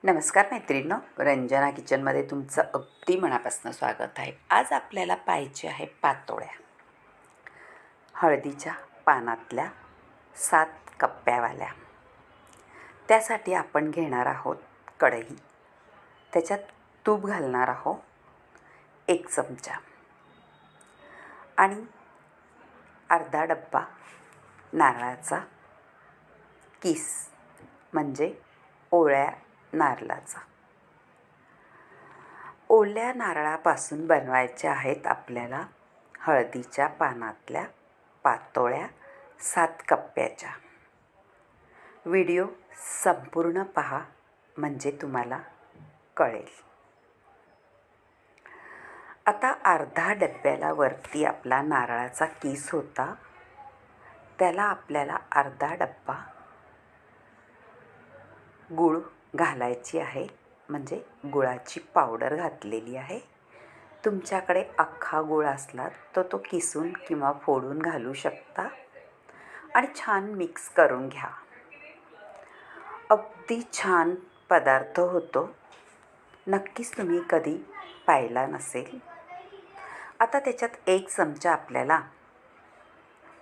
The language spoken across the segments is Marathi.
नमस्कार मैत्रिणींनो, रंजना किचनमध्ये तुमचं अगदी मनापासून स्वागत आहे. आज आपल्याला पाहिजे आहे पातोळ्या. हळदीच्या पानातल्या 7 कप्प्यावाल्या. त्यासाठी आपण घेणार आहोत कढई. त्याच्यात तूप घालणार आहोत 1 चमचा आणि अर्धा डब्बा नारळाचा किस म्हणजे ओल्या नारळाचा. ओल्या नारळापासून बनवायच्या आहेत आपल्याला हळदीच्या पानातल्या पातोळ्या 7 कप्प्याच्या. व्हिडिओ संपूर्ण पहा म्हणजे तुम्हाला कळेल. आता अर्धा डब्याला वरती आपला नारळाचा किस होता, त्याला आपल्याला अर्धा डब्बा गूळ घालायची आहे, म्हणजे गुळाची पावडर घातलेली आहे. तुमच्याकडे अख्खा गूळ असला तर तो किसून किंवा फोडून घालू शकता आणि छान मिक्स करून घ्या. अगदी छान पदार्थ होतो. नक्कीच तुम्ही कधी पाहिला नसेल. आता त्याच्यात 1 चमचा आपल्याला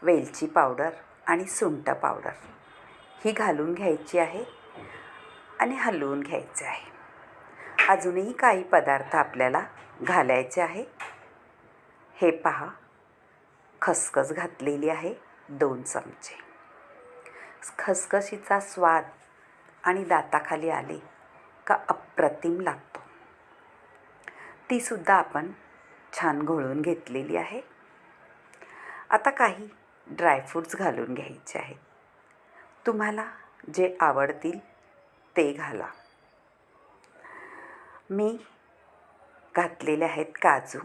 वेलची पावडर आणि सुंठ पावडर ही घालून घ्यायची आहे आणि हलवून घ्यायचे आहे. अजूनही काही पदार्थ आपल्याला घालायचे आहे. हे पहा, खसखस घातलेली आहे 2 चमचे. खसखशीचा स्वाद आणि दाताखाली आले का अप्रतिम लागतो. ती सुद्धा आपण छान घोळून घेतलेली आहे. आता काही ड्रायफ्रूट्स घालून घ्यायचे आहेत. तुम्हाला जे आवडतील ते घाला. मी घातलेले आहेत काजू.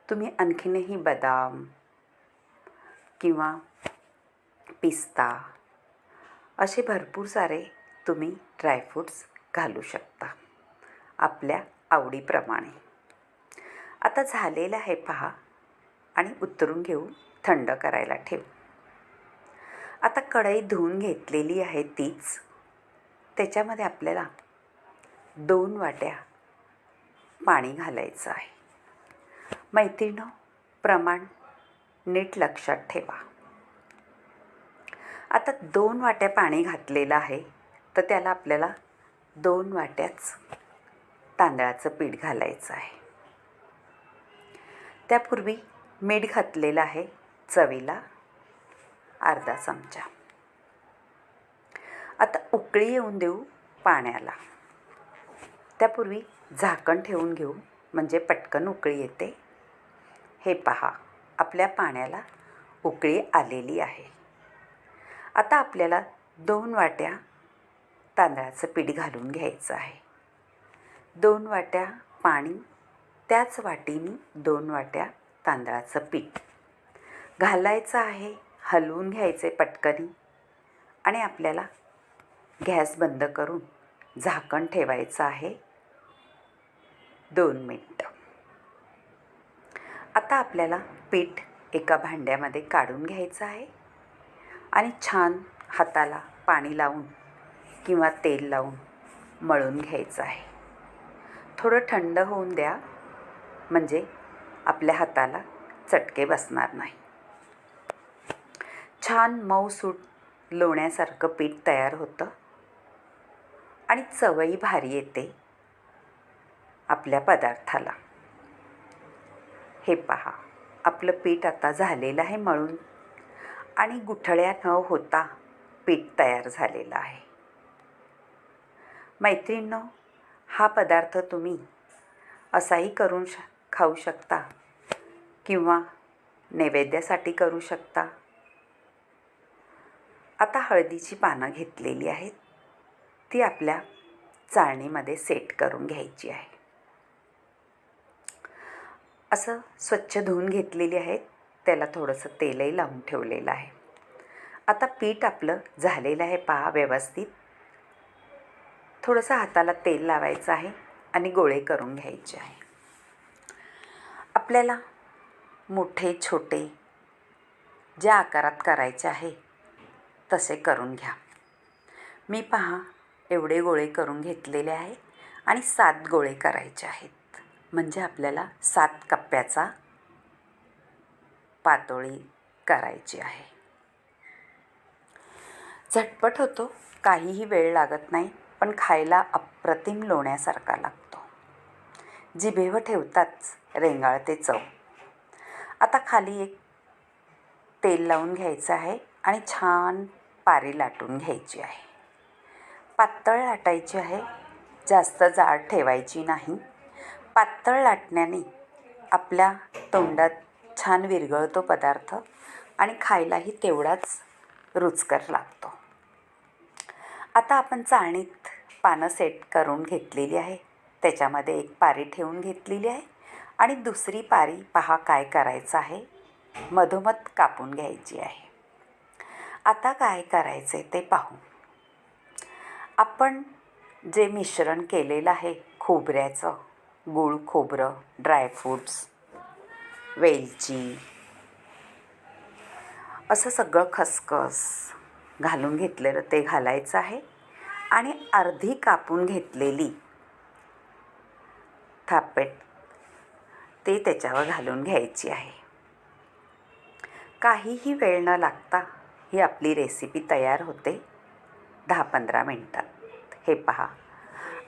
तुम्ही आणखीनही बदाम किंवा पिस्ता असे भरपूर सारे तुम्ही ड्रायफ्रूट्स घालू शकता आपल्या आवडीप्रमाणे. आता झालेलं आहे पहा आणि उतरून घेऊ, थंड करायला ठेवू. आता कढई धुवून घेतलेली आहे तीच. त्याच्यामध्ये आपल्याला 2 वाट्या पाणी घालायचं आहे. मैत्रिणींनो, प्रमाण नीट लक्षात ठेवा. आता 2 वाट्या पाणी घातलेलं आहे, तर त्याला आपल्याला 2 वाट्याच तांदळाचं पीठ घालायचं आहे. त्यापूर्वी मीठ घातलेलं आहे चवीला अर्धा चमचा. आता उकळी येऊन देऊ पाण्याला. त्यापूर्वी झाकण ठेवून घेऊ, म्हणजे पटकन उकळी येते. हे पहा, आपल्या पाण्याला उकळी आलेली आहे. आता आपल्याला 2 वाट्या तांदळाचं पीठ घालून घ्यायचं आहे. 2 वाट्या पाणी, त्याच वाटीने 2 वाट्या तांदळाचं पीठ घालायचं आहे. हलवून घ्यायचे पटकनी आणि आपल्याला गॅस बंद करून झाकण ठेवायचं आहे 2 मिनिटं. आता आपल्याला पीठ एका भांड्यामध्ये काढून घ्यायचं आहे आणि छान हाताला पाणी लावून किंवा तेल लावून मळून घ्यायचं आहे. थोडं थंड होऊन द्या, म्हणजे आपल्या हाताला चटके बसणार नाही. छान मऊसूत लोण्यासारखं पीठ तयार होतं आणि चवही भारी येते आपल्या पदार्थाला. हे पहा, आपलं पीठ आता झालेलं आहे मळून आणि गुठळ्या न होता पीठ तयार झालेलं आहे. मैत्रिणींनो, हा पदार्थ तुम्ही असाही करून खाऊ शकता किंवा नैवेद्यासाठी करू शकता. आता हळदीची पानं घेतलेली आहेत, ती आपल्या चाळणीमध्ये सेट करून घ्यायची आहे. असं स्वच्छ धुवून घेतलेली आहेत. त्याला थोडंसं तेलही लावून ठेवलेलं आहे. आता पीठ आपलं झालेलं आहे पहा व्यवस्थित. थोडंसं हाताला तेल लावायचं आहे आणि गोळे करून घ्यायचे आहे. आपल्याला मोठे छोटे ज्या आकारात करायचे आहे तसे करून घ्या. मी पहा एवढे गोळे करून घेतलेले आहे आणि 7 गोळे करायचे आहेत. म्हणजे आपल्याला 7 कप्प्याचा पातोळी करायची आहे. झटपट होतो, काहीही वेळ लागत नाही, पण खायला अप्रतिम लोण्यासारखा लागतो. जिभेवर ठेवताच रेंगाळते चव. आता खाली एक तेल लावून घ्यायचं आहे आणि छान पारी लाटून घ्यायची आहे. पातळ लाटायची आहे, जास्त जाड ठेवायची नाही. पातळ लाटण्याने आपल्या तोंडात छान विरघळतो पदार्थ आणि खायलाही तेवढाच रुचकर लागतो. आता आपण चाळणीत पानं सेट करून घेतलेली आहे. त्याच्यामध्ये एक पारी ठेवून घेतलेली आहे आणि दुसरी पारी पहा काय करायचं आहे, मधोमध कापून घ्यायची आहे. आता काय करायचे ते पाहू. आपण जे मिश्रण केलेलं आहे खोबऱ्याचं, गूळ खोबरं, ड्रायफ्रूट्स, वेलची, असं सगळं खसखस घालून घेतलेलं ते घालायचं आहे आणि अर्धी कापून घेतलेली थापेट ते त्याच्यावर घालून घ्यायची आहे. काहीही वेळ न लागता ही आपली रेसिपी तयार होते 10-15 मिनटात. हे पहा,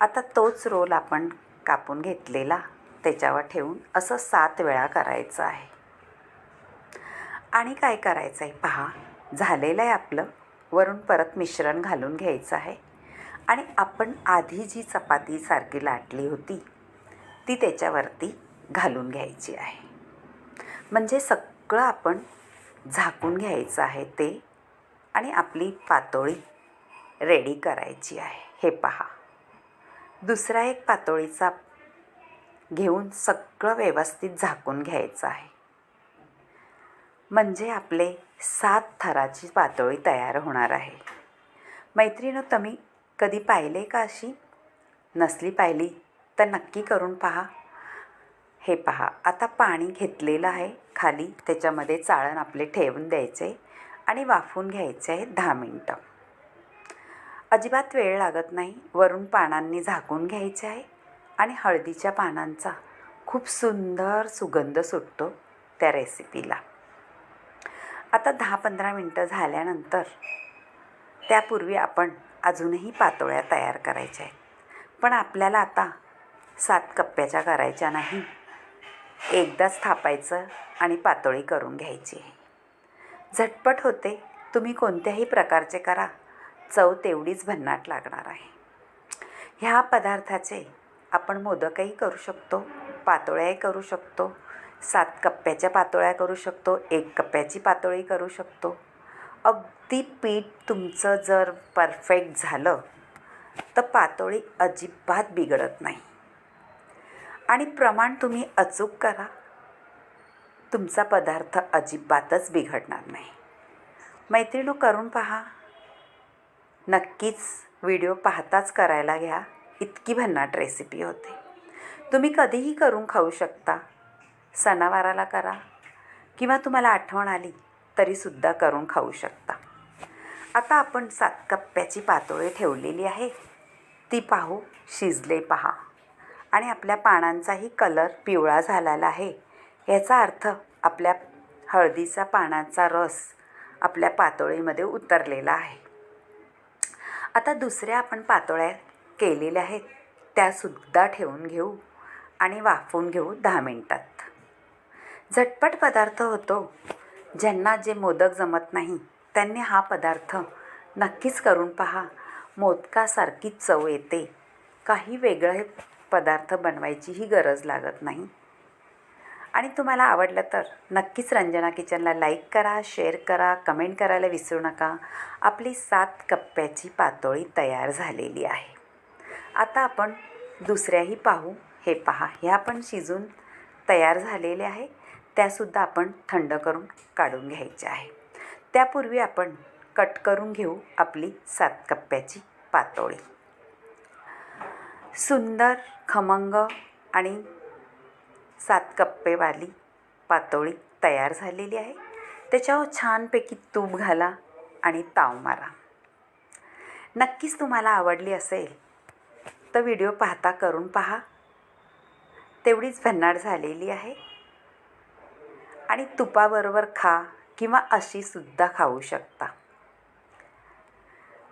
आता तोच रोल आपण कापून घेतलेला त्याच्यावर ठेवून असं 7 वेळा करायचं आहे. आणि काय करायचं आहे पहा, झालेलं आहे आपलं. वरून परत मिश्रण घालून घ्यायचं आहे आणि आपण आधी जी चपातीसारखी लाटली होती ती त्याच्यावरती घालून घ्यायची आहे. म्हणजे सगळं आपण झाकून घ्यायचं आहे ते आणि आपली पातोळी रेडी करायची आहे. हे पहा, दुसरा एक पातोळीचा घेऊन सगळं व्यवस्थित झाकून घ्यायचं आहे. म्हणजे आपले 7 थराची पातोळी तयार होणार आहे. मैत्रिणींनो, तुम्ही कधी पाहिले का अशी? नसली पाहिली तर नक्की करून पहा. हे पहा, आता पाणी घेतलेलं आहे खाली, त्याच्यामध्ये चाळण आपले ठेवून द्यायचे आणि वाफवून घ्यायचे आहे 10 मिनटं. अजिबात वेळ लागत नाही. वरून पानांनी झाकून घ्यायचे आहे आणि हळदीच्या पानांचा खूप सुंदर सुगंध सुटतो त्या रेसिपीला. आता 10-15 मिनटं झाल्यानंतर त्यापूर्वी आपण अजूनही पातोळ्या तयार करायच्या आहेत. पण आपल्याला आता 7 कप्प्याच्या करायच्या नाही, एकदाच थापायचं आणि पातोळी करून घ्यायची आहे. झटपट होते, तुम्ही कोणत्याही प्रकारचे करा, चव तेवढीच भन्नाट लागणार आहे. ह्या पदार्थाचे आपण मोदकही करू शकतो, पातोळ्याही करू शकतो, 7 कप्प्याच्या पातोळ्या करू शकतो, 1 कप्प्याची पातोळी करू शकतो. अगदी पीठ तुमचं जर परफेक्ट झालं तर पातोळी अजिबात बिघडत नाही. आणि प्रमाण तुम्ही अचूक करा, तुमचा पदार्थ अजिबातच बिघडणार नाही. मैत्रिणींनो, करून पहा. नक्कीच व्हिडिओ पाहताच करायला घ्या, इतकी भन्नाट रेसिपी होते. तुम्ही कधीही करून खाऊ शकता. सणावाराला करा किंवा तुम्हाला आठवण आली तरीसुद्धा करून खाऊ शकता. आता आपण 7 कप्प्याची पातोळी ठेवलेली आहे, ती पाहू. शिजले पहा आणि आपल्या पानांचाही कलर पिवळा झालेला आहे. याचा अर्थ आपल्या हळदीचा पानाचा रस आपल्या पातोळीमध्ये उतरलेला आहे. आता दुसऱ्या आपण पातोळ्या केलेल्या आहेत त्यासुद्धा ठेवून घेऊ आणि वाफवून घेऊ 10 मिनटात. झटपट पदार्थ होतो. ज्यांना जे मोदक जमत नाही त्यांनी हा पदार्थ नक्कीच करून पहा. मोदकासारखीच चव येते. काही वेगळे पदार्थ बनवायचीही गरज लागत नाही. आणि तुम्हाला आवडलं तर नक्कीच रंजना किचनला लाईक करा, शेअर करा, कमेंट करायला विसरू नका. आपली 7 कप्प्याची पातोळी तयार झालेली आहे. आता आपण दुसऱ्याही पाहू. हे पहा, ह्या पण शिजून तयार झालेले आहे. त्यासुद्धा आपण थंड करून काढून घ्यायचे आहे. त्यापूर्वी आपण कट करून घेऊ आपली 7 कप्प्याची पातोळी. सुंदर खमंग आणि 7 कप्पेवाली पातोळी तयार झालेली आहे. त्याच्यावर छानपैकी तूप घाला आणि ताव मारा. नक्कीच तुम्हाला आवडली असेल तर व्हिडिओ पाहता करून पहा. तेवढीच भन्नाट झालेली आहे आणि तुपाबरोबर खा किंवा अशीसुद्धा खाऊ शकता.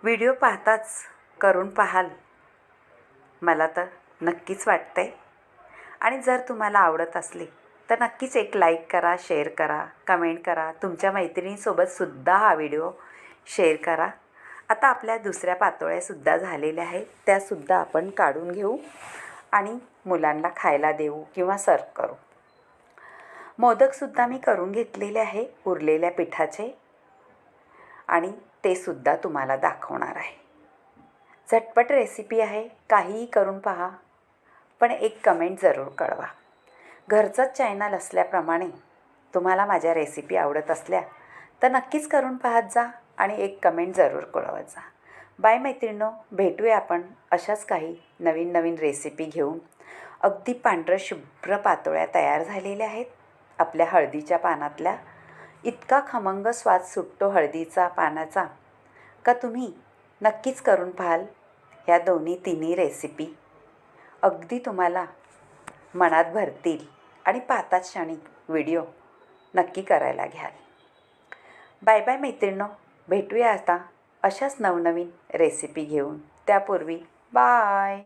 व्हिडिओ पाहताच करून पाहाल मला तर नक्कीच वाटतंय. आणि जर तुम्हाला आवडत असली तर नक्कीच एक लाईक करा, शेअर करा, कमेंट करा. तुमच्या मैत्रिणींसोबतसुद्धा हा व्हिडिओ शेअर करा. आता आपल्या दुसऱ्या पातोळ्यासुद्धा झालेल्या आहेत, त्यासुद्धा आपण काढून घेऊ आणि मुलांना खायला देऊ किंवा सर्व करू. मोदकसुद्धा मी करून घेतलेले आहे उरलेल्या पिठाचे आणि ते सुद्धा तुम्हाला दाखवणार आहे. झटपट रेसिपी आहे, काहीही करून पहा, पण एक कमेंट जरूर कळवा. घरचंच चॅनल असल्याप्रमाणे तुम्हाला माझ्या रेसिपी आवडत असल्या तर नक्कीच करून पाहत जा आणि एक कमेंट जरूर कळवत जा. बाय मैत्रिणींनो, भेटूया आपण अशाच काही नवीन नवीन रेसिपी घेऊन. अगदी पांढरं शुभ्र पातोळ्या तयार झालेल्या आहेत आपल्या हळदीच्या पानातल्या. इतका खमंग स्वाद सुटतो हळदीचा पानाचा का तुम्ही नक्कीच करून पाहाल. ह्या तिन्ही रेसिपी अगदी तुम्हाला मनात भरतील आणि पाहताच क्षणी व्हिडिओ नक्की करायला घ्याल. बाय बाय मैत्रिणींनो, भेटूया आता अशाच नवनवीन रेसिपी घेऊन. त्यापूर्वी बाय.